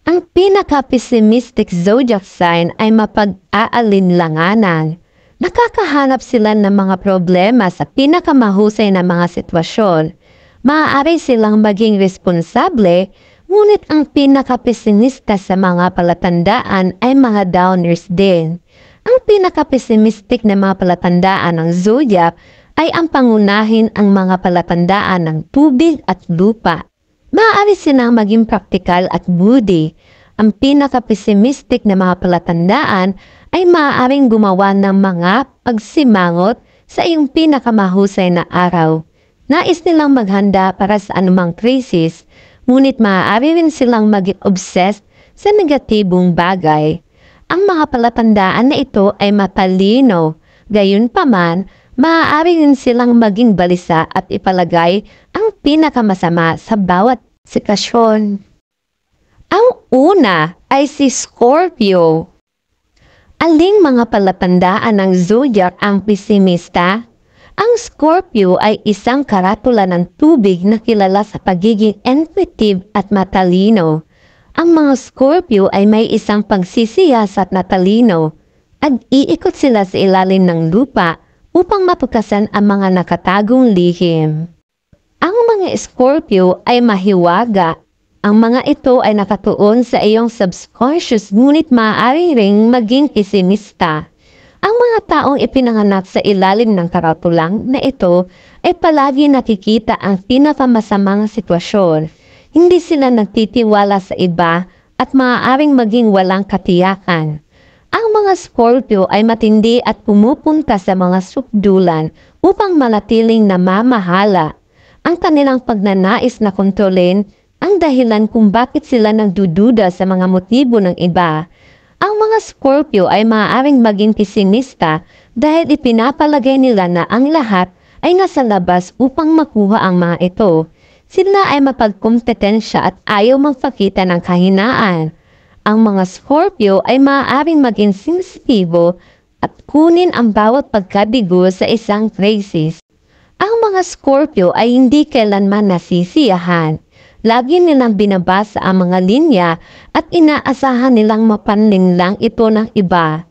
Ang pinaka-pessimistic zodiac sign ay mapag-aalinlanganan. Nakakahanap sila ng mga problema sa pinakamahusay na mga sitwasyon. Maaari silang maging responsable, ngunit ang pinaka-pessimista sa mga palatandaan ay mga downers din. Ang pinaka-pessimistic na mga palatandaan ng zodiac ay ang pangunahin ang mga palatandaan ng tubig at lupa. Maaari silang maging praktikal at moody. Ang pinaka-pessimistic na mga palatandaan ay maaaring gumawa ng mga pagsimangot sa iyong pinakamahusay na araw. Nais nilang maghanda para sa anumang krisis, ngunit maaari rin silang maging obsessed sa negatibong bagay. Ang mga palatandaan na ito ay matalino, gayunpaman, maaari rin silang maging balisa at ipalagay ang pinakamasama sa bawat sitwasyon. Ang una ay si Scorpio. Aling mga palatandaan ng zodiac ang pesimista? Ang Scorpio ay isang karatula ng tubig na kilala sa pagiging intuitive at matalino. Ang mga Scorpio ay may isang pagsisiyasat na talino at iikot sila sa ilalim ng lupa upang mapagkasan ang mga nakatagong lihim. Ang mga Scorpio ay mahiwaga. Ang mga ito ay nakatuon sa iyong subconscious ngunit maaari ring maging pesimista. Ang mga taong ipinanganak sa ilalim ng karatulang na ito ay palagi nakikita ang pinakamasamang sitwasyon. Hindi sila nagtitiwala sa iba at maaaring maging walang katiyakan. Ang mga Scorpio ay matindi at pumupunta sa mga sukdulan upang manatiling namamahala. Ang kanilang pagnanais na kontrolin ang dahilan kung bakit sila nagdududa sa mga motibo ng iba. Ang mga Scorpio ay maaaring maging pesimista dahil ipinapalagay nila na ang lahat ay nasa labas upang makuha ang mga ito. Sila ay mapagkompetensya at ayaw magpakita ng kahinaan. Ang mga Scorpio ay maaaring maging sensitibo at kunin ang bawat pagkabigo sa isang krisis. Ang mga Scorpio ay hindi kailanman nasisiyahan. Lagi nilang binabasa ang mga linya at inaasahan nilang mapanlinlang ito ng iba.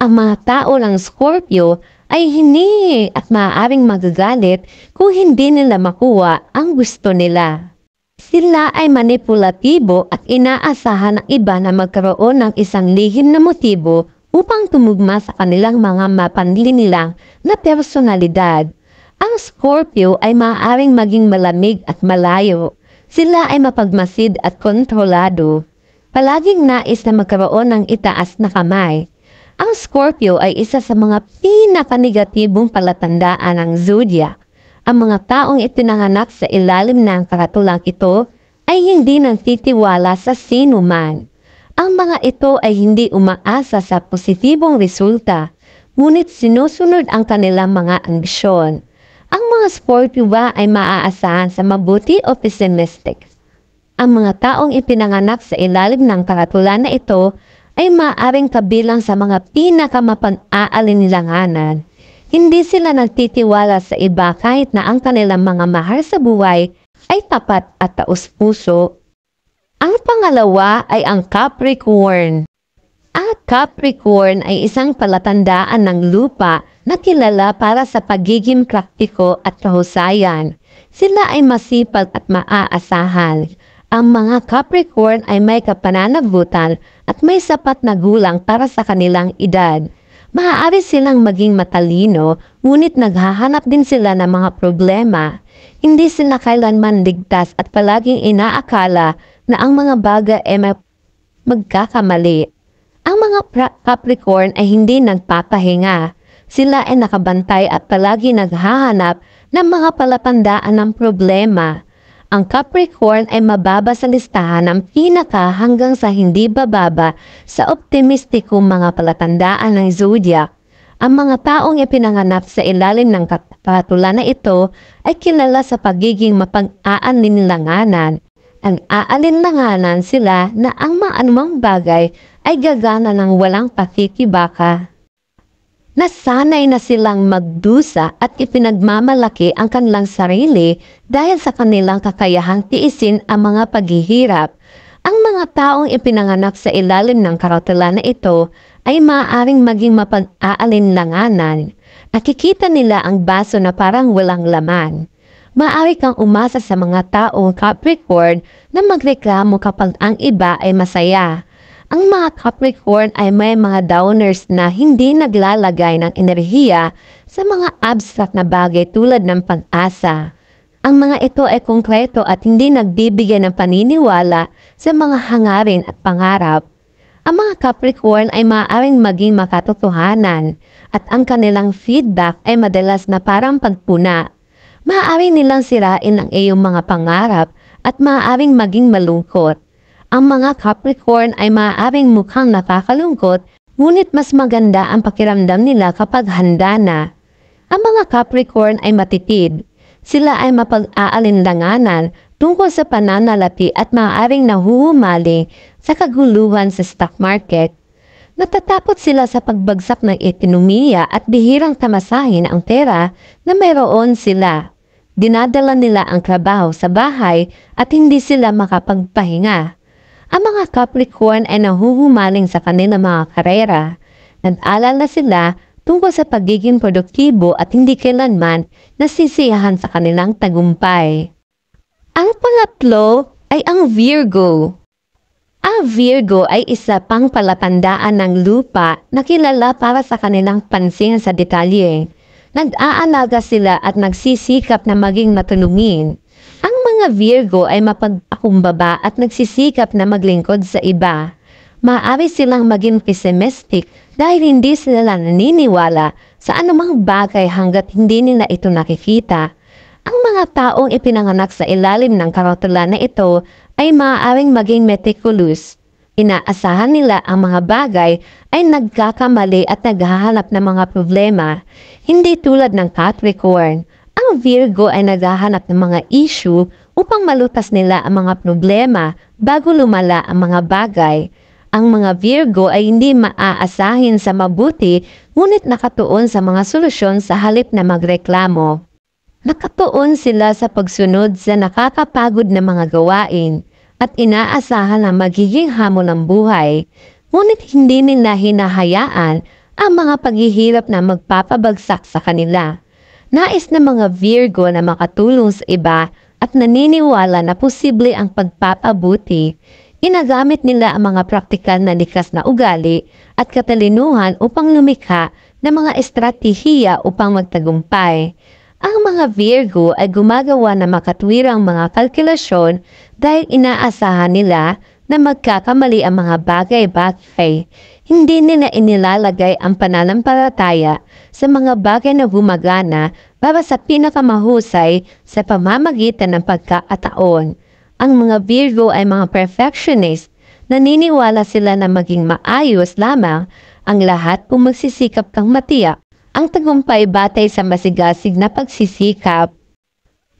Ang mga tao ng Scorpio ay hindi at maaaring magagalit kung hindi nila makuha ang gusto nila. Sila ay manipulatibo at inaasahan ng iba na magkaroon ng isang lihim na motibo upang tumugma sa kanilang mga mapanlinlang na personalidad. Ang Scorpio ay maaaring maging malamig at malayo. Sila ay mapagmasid at kontrolado. Palaging nais na magkaroon ng itaas na kamay. Ang Scorpio ay isa sa mga pinaka-negatibong palatandaan ng zodiac. Ang mga taong itinanganak sa ilalim ng karatulang ito ay hindi nagtitiwala sa sino man. Ang mga ito ay hindi umaasa sa positibong resulta, ngunit sinusunod ang kanilang mga ambisyon. Ang mga Scorpio ba ay maaasahan sa mabuti o pessimistic? Ang mga taong ipinanganak sa ilalim ng karatulan na ito ay maaaring kabilang sa mga pinakamapang-aalinlanganan. Hindi sila nagtitiwala sa iba kahit na ang kanilang mga mahal sa buhay ay tapat at taus-puso. Ang pangalawa ay ang Capricorn. Ang Capricorn ay isang palatandaan ng lupa na kilala para sa pagiging praktiko at kahusayan. Sila ay masipag at maaasahan. Ang mga Capricorn ay may kapananagutan at may sapat na gulang para sa kanilang edad. Maaari silang maging matalino, ngunit naghahanap din sila ng mga problema. Hindi sila kailanman ligtas at palaging inaakala na ang mga bagay ay magkakamali. Ang mga Capricorn ay hindi nagpapahinga. Sila ay nakabantay at palagi naghahanap ng mga palatandaan ng problema. Ang Capricorn ay mababa sa listahan ng pinaka hanggang sa hindi bababa sa optimistikong mga palatandaan ng zodiac. Ang mga taong ipinanganap sa ilalim ng karatulan na ito ay kilala sa pagiging mapag-aalinlanganan. Ang aalinlanganan sila na ang anumang bagay ay gagana ng walang pakikibaka. Nasanay na silang magdusa at ipinagmamalaki ang kanilang sarili dahil sa kanilang kakayahang tiisin ang mga paghihirap. Ang mga taong ipinanganak sa ilalim ng karatula na ito ay maaaring maging mapag-aalinlanganan. Nakikita nila ang baso na parang walang laman. Maaari kang umasa sa mga taong Capricorn na magreklamo kapag ang iba ay masaya. Ang mga Capricorn ay may mga downers na hindi naglalagay ng enerhiya sa mga abstract na bagay tulad ng pag-asa. Ang mga ito ay konkreto at hindi nagbibigay ng paniniwala sa mga hangarin at pangarap. Ang mga Capricorn ay maaaring maging makatotohanan at ang kanilang feedback ay madalas na parang pagpuna. Maaari nilang sirain ang iyong mga pangarap at maaaring maging malungkot. Ang mga Capricorn ay maaaring mukhang nakakalungkot, ngunit mas maganda ang pakiramdam nila kapag handa na. Ang mga Capricorn ay matitid. Sila ay mapag-aalinlanganan tungkol sa pananalapi at maaaring nahuhumaling sa kaguluhan sa stock market. Natatakot sila sa pagbagsak ng ekonomiya at bihirang tamasahin ang pera na mayroon sila. Dinadala nila ang trabaho sa bahay at hindi sila makapagpahinga. Ang mga Capricorn ay nahuhumaling sa kanilang mga karera. Nag-alala sila tungkol sa pagiging produktibo at hindi kailanman nasisiyahan sa kanilang tagumpay. Ang pangatlo ay ang Virgo. Ang Virgo ay isa pang palatandaan ng lupa na kilala para sa kanilang pansin sa detalye. Nag-aalaga sila at nagsisikap na maging matulungin. Ang mga Virgo ay mapagpakumbaba at nagsisikap na maglingkod sa iba. Maaari silang maging pessimistic dahil hindi sila naniniwala sa anumang bagay hanggat hindi nila ito nakikita. Ang mga taong ipinanganak sa ilalim ng karatula na ito ay maaaring maging meticulous. Inaasahan nila ang mga bagay ay nagkakamali at naghahanap ng mga problema. Hindi tulad ng Capricorn, ang Virgo ay naghahanap ng mga issue upang malutas nila ang mga problema bago lumala ang mga bagay. Ang mga Virgo ay hindi maaasahin sa mabuti ngunit nakatuon sa mga solusyon sa halip na magreklamo. Nakatuon sila sa pagsunod sa nakakapagod na mga gawain at inaasahan na magiging hamon ng buhay, ngunit hindi nila hinahayaan ang mga paghihirap na magpapabagsak sa kanila. Nais ng mga Virgo na makatulong sa iba at naniniwala na posible ang pagpapabuti. Ginagamit nila ang mga praktikal na likas na ugali at katalinuhan upang lumikha ng mga estratehiya upang magtagumpay. Ang mga Virgo ay gumagawa ng makatwirang mga kalkulasyon dahil inaasahan nila na magkakamali ang mga bagay-bagay. Hindi nila inilalagay ang pananampalataya sa mga bagay na gumagana para sa pinakamahusay sa pamamagitan ng pagkakataon. Ang mga Virgo ay mga perfectionist. Naniniwala sila na maging maayos lamang ang lahat kung magsisikap kang matiyak. Ang tagumpay batay sa masigasig na pagsisikap.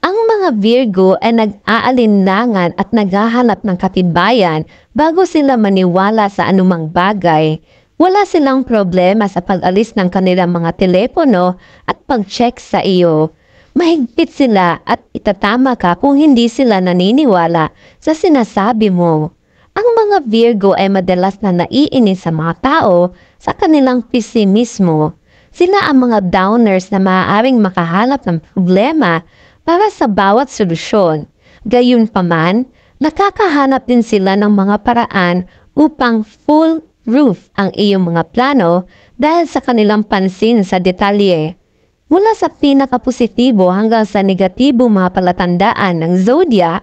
Ang mga Virgo ay nag-aalinlangan at naghahanap ng katibayan bago sila maniwala sa anumang bagay. Wala silang problema sa pag-alis ng kanilang mga telepono at pag-check sa iyo. Mahigpit sila at itatama ka kung hindi sila naniniwala sa sinasabi mo. Ang mga Virgo ay madalas na naiinis sa mga tao sa kanilang pesimismo. Sila ang mga downers na maaaring makahanap ng problema para sa bawat solusyon. Gayunpaman, nakakahanap din sila ng mga paraan upang full roof ang iyong mga plano dahil sa kanilang pansin sa detalye. Mula sa pinakapositibo hanggang sa negatibo mga palatandaan ng zodiac,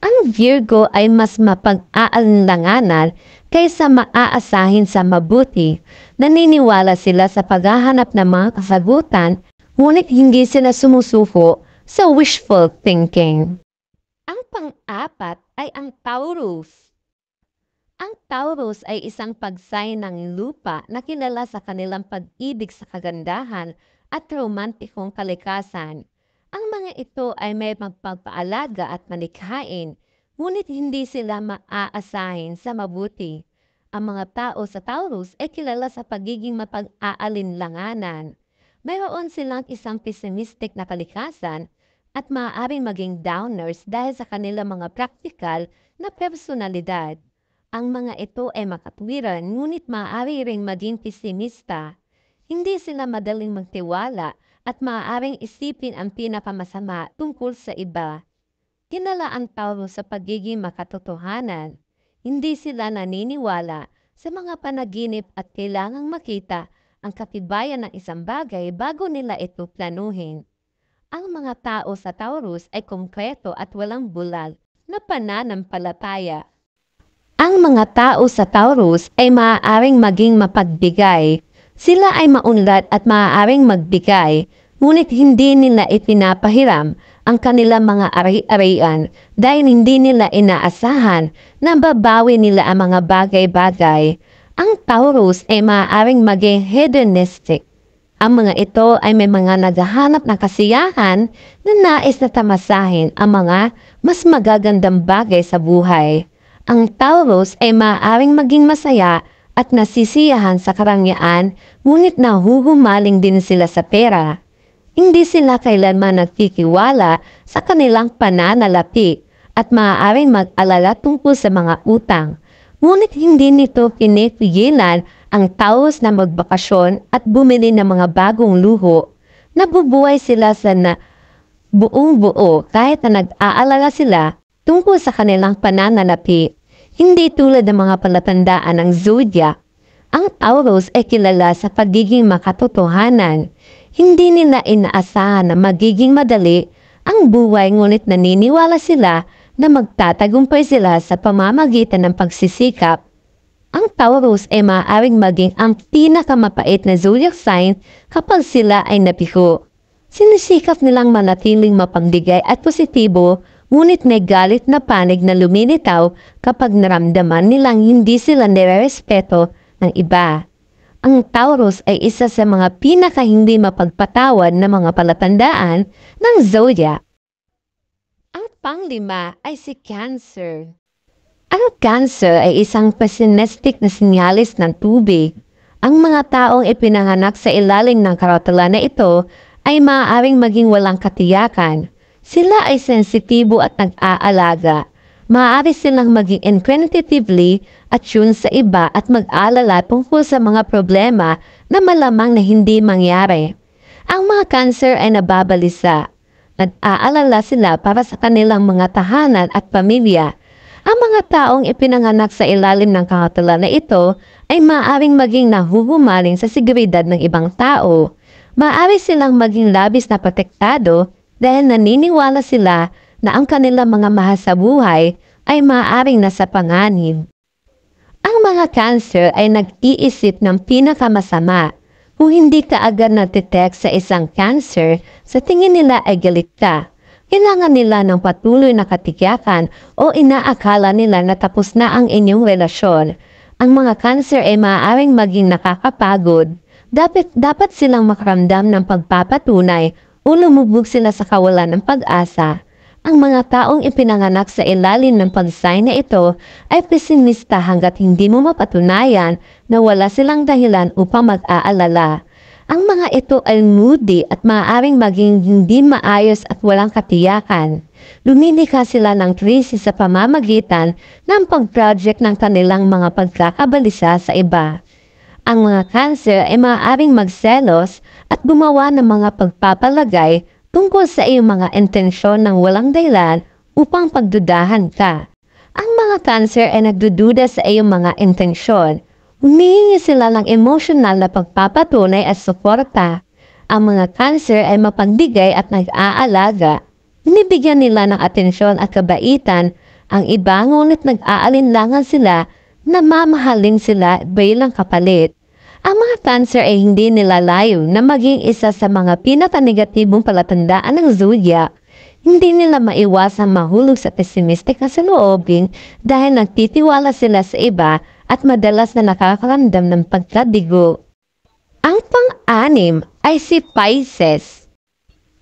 ang Virgo ay mas mapag-aalinlanganan kaysa maaasahin sa mabuti. Naniniwala sila sa paghahanap ng mga kasagutan, ngunit hindi sila sumusuko sa wishful thinking. Ang pang-apat ay ang Taurus. Ang Taurus ay isang pagsay ng lupa na kilala sa kanilang pag-ibig sa kagandahan at romantikong kalikasan. Ang mga ito ay may magpapaalaga at malikhain, ngunit hindi sila maaasahin sa mabuti. Ang mga tao sa Taurus ay kilala sa pagiging mapag-aalinlanganan. Mayroon silang isang pessimistic na kalikasan at maaaring maging downers dahil sa kanilang mga praktikal na personalidad. Ang mga ito ay makatwiran ngunit maaari ring maging pesimista. Hindi sila madaling magtiwala at maaaring isipin ang pinakamasama tungkol sa iba. Kilala ang Taurus sa pagiging makatotohanan. Hindi sila naniniwala sa mga panaginip at kailangang makita ang katibayan ng isang bagay bago nila ito planuhin. Ang mga tao sa Taurus ay konkreto at walang bulag na pananampalataya. Ang mga tao sa Taurus ay maaaring maging mapagbigay. Sila ay maunlad at maaaring magbigay, ngunit hindi nila ipinapahiram ang kanilang mga ari-arian dahil hindi nila inaasahan na babawi nila ang mga bagay-bagay. Ang Taurus ay maaaring maging hedonistic. Ang mga ito ay may mga naghahanap ng kasiyahan na nais na tamasahin ang mga mas magagandang bagay sa buhay. Ang Taurus ay maaaring maging masaya at nasisiyahan sa karangyaan, ngunit nahuhumaling din sila sa pera. Hindi sila kailanman nagtikiwala sa kanilang pananalapi at maaaring mag-alala tungkol sa mga utang. Ngunit hindi nito pinipigilan ang Taurus na magbakasyon at bumili ng mga bagong luho. Nabubuhay sila sa buong-buo kahit na nag-aalala sila tungkol sa kanilang pananalapi. Hindi tulad ng mga palatandaan ng zodiac. Ang Taurus ay kilala sa pagiging makatotohanan. Hindi nila inaasahan na magiging madali ang buhay ngunit naniniwala sila na magtatagumpay sila sa pamamagitan ng pagsisikap. Ang Taurus ay maaaring maging ang pinakamapait na zodiac sign kapag sila ay nabigo. Sinisikap nilang manatiling mapagbigay at positibo, ngunit may galit na panig na lumilitaw kapag naramdaman nilang hindi sila nirerespeto ng iba. Ang Taurus ay isa sa mga pinaka-hindi mapagpatawad na mga palatandaan ng zodiac. Ang panglima ay si Cancer. Ang Cancer ay isang pessimistic na sinyalis ng tubig. Ang mga taong ipinanganak sa ilalim ng karatala na ito ay maaaring maging walang katiyakan. Sila ay sensitibo at nag-aalaga. Maaari silang maging inquisitively attuned sa iba at mag-alala tungkol sa mga problema na malamang na hindi mangyari. Ang mga Cancer ay nababalisa. Nag-aalala sila para sa kanilang mga tahanan at pamilya. Ang mga taong ipinanganak sa ilalim ng karatala na ito ay maaaring maging nahuhumaling sa seguridad ng ibang tao. Maaari silang maging labis na protektado dahil naniniwala sila na ang kanilang mga mahal sa buhay ay maaaring nasa panganib. Ang mga Cancer ay nag-iisip ng pinakamasama. Kung hindi ka agad na-detect sa isang Cancer, sa tingin nila ay galit ka. Kailangan nila ng patuloy na katiyakan o inaakala nila na tapos na ang inyong relasyon. Ang mga Cancer ay maaaring maging nakakapagod. Dapat silang makaramdam ng pagpapatunay o lumubog sila sa kawalan ng pag-asa. Ang mga taong ipinanganak sa ilalim ng pag-sign na ito ay pesimista hanggat hindi mo mapatunayan na wala silang dahilan upang mag-aalala. Ang mga ito ay moody at maaaring maging hindi maayos at walang katiyakan. Lumilikha sila ng krisis sa pamamagitan ng pag-project ng kanilang mga pagkakabalisa sa iba. Ang mga Cancer ay maaaring magselos at gumawa ng mga pagpapalagay tungkol sa iyong mga intensyon ng walang dahilan upang pagdudahan ka. Ang mga Cancer ay nagdududa sa iyong mga intensyon. Humihingi sila ng emosyonal na pagpapatunay at suporta. Ang mga Cancer ay mapagbigay at nag-aalaga. Binibigyan nila ng atensyon at kabaitan ang iba, ngunit nag-aalinlangan sila na mamahalin sila bilang kapalit. Ang mga Cancer ay hindi nilalayo na maging isa sa mga pinaka-negatibong palatandaan ng zodiac. Hindi nila maiwasang mahulog sa pessimistic na saloobin dahil nagtitiwala sila sa iba at madalas na nakakaramdam ng pagkabigo. Ang pang-anim ay si Pisces.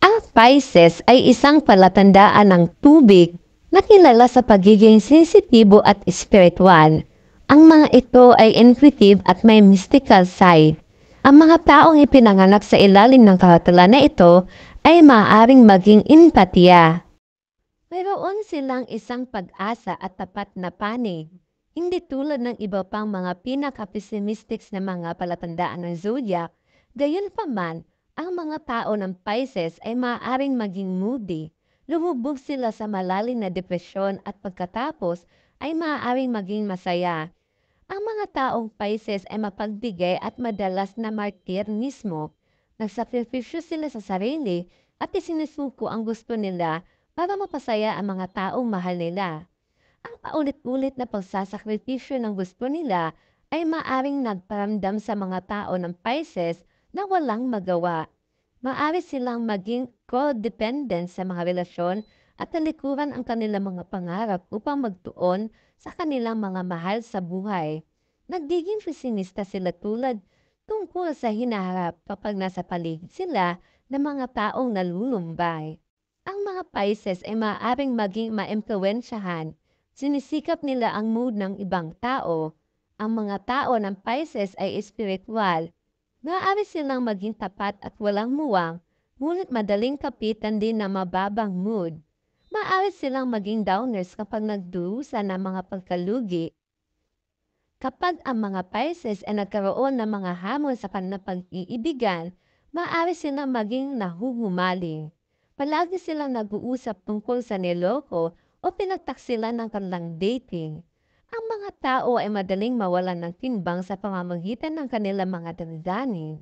Ang Pisces ay isang palatandaan ng tubig na kilala sa pagiging sensitibo at espiritual. Ang mga ito ay intuitive at may mystical side. Ang mga taong ipinanganak sa ilalim ng karatala na ito ay maaaring maging empatiya. Mayroon silang isang pag-asa at tapat na panig. Hindi tulad ng iba pang mga pinaka-pessimistic na mga palatandaan ng zodiac, gayunpaman, ang mga tao ng Pisces ay maaaring maging moody. Lumubog sila sa malalim na depresyon at pagkatapos ay maaaring maging masaya. Ang mga taong Pisces ay mapagbigay at madalas na martir mismo. Nagsakripisyo sila sa sarili at isinusuko ang gusto nila para mapasaya ang mga taong mahal nila. Ang paulit-ulit na pagsasakripisyo ng gusto nila ay maaring nagparamdam sa mga tao ng Pisces na walang magawa. Maaari silang maging codependent sa mga relasyon at talikuran ang kanilang mga pangarap upang magtuon sa kanilang mga mahal sa buhay. Nagiging pesimista sila tulad tungkol sa hinaharap kapag nasa paligid sila ng mga taong nalulumbay. Ang mga Pisces ay maaaring maging maimpluwensyahan. Sinisikap nila ang mood ng ibang tao. Ang mga tao ng Pisces ay espiritual. Maaari silang maging tapat at walang muwang, ngunit madaling kapitan din ng mababang mood. Maaari silang maging downers kapag nagdurusa ng mga pagkalugi. Kapag ang mga Pisces ay nagkaroon ng mga hamon sa kanilang pag-iibigan, maaari silang maging nahuhumaling. Palagi silang nag-uusap tungkol sa niloko o pinagtaksilan ng kanilang dating. Ang mga tao ay madaling mawalan ng timbang sa pamamagitan ng kanilang mga damdamin.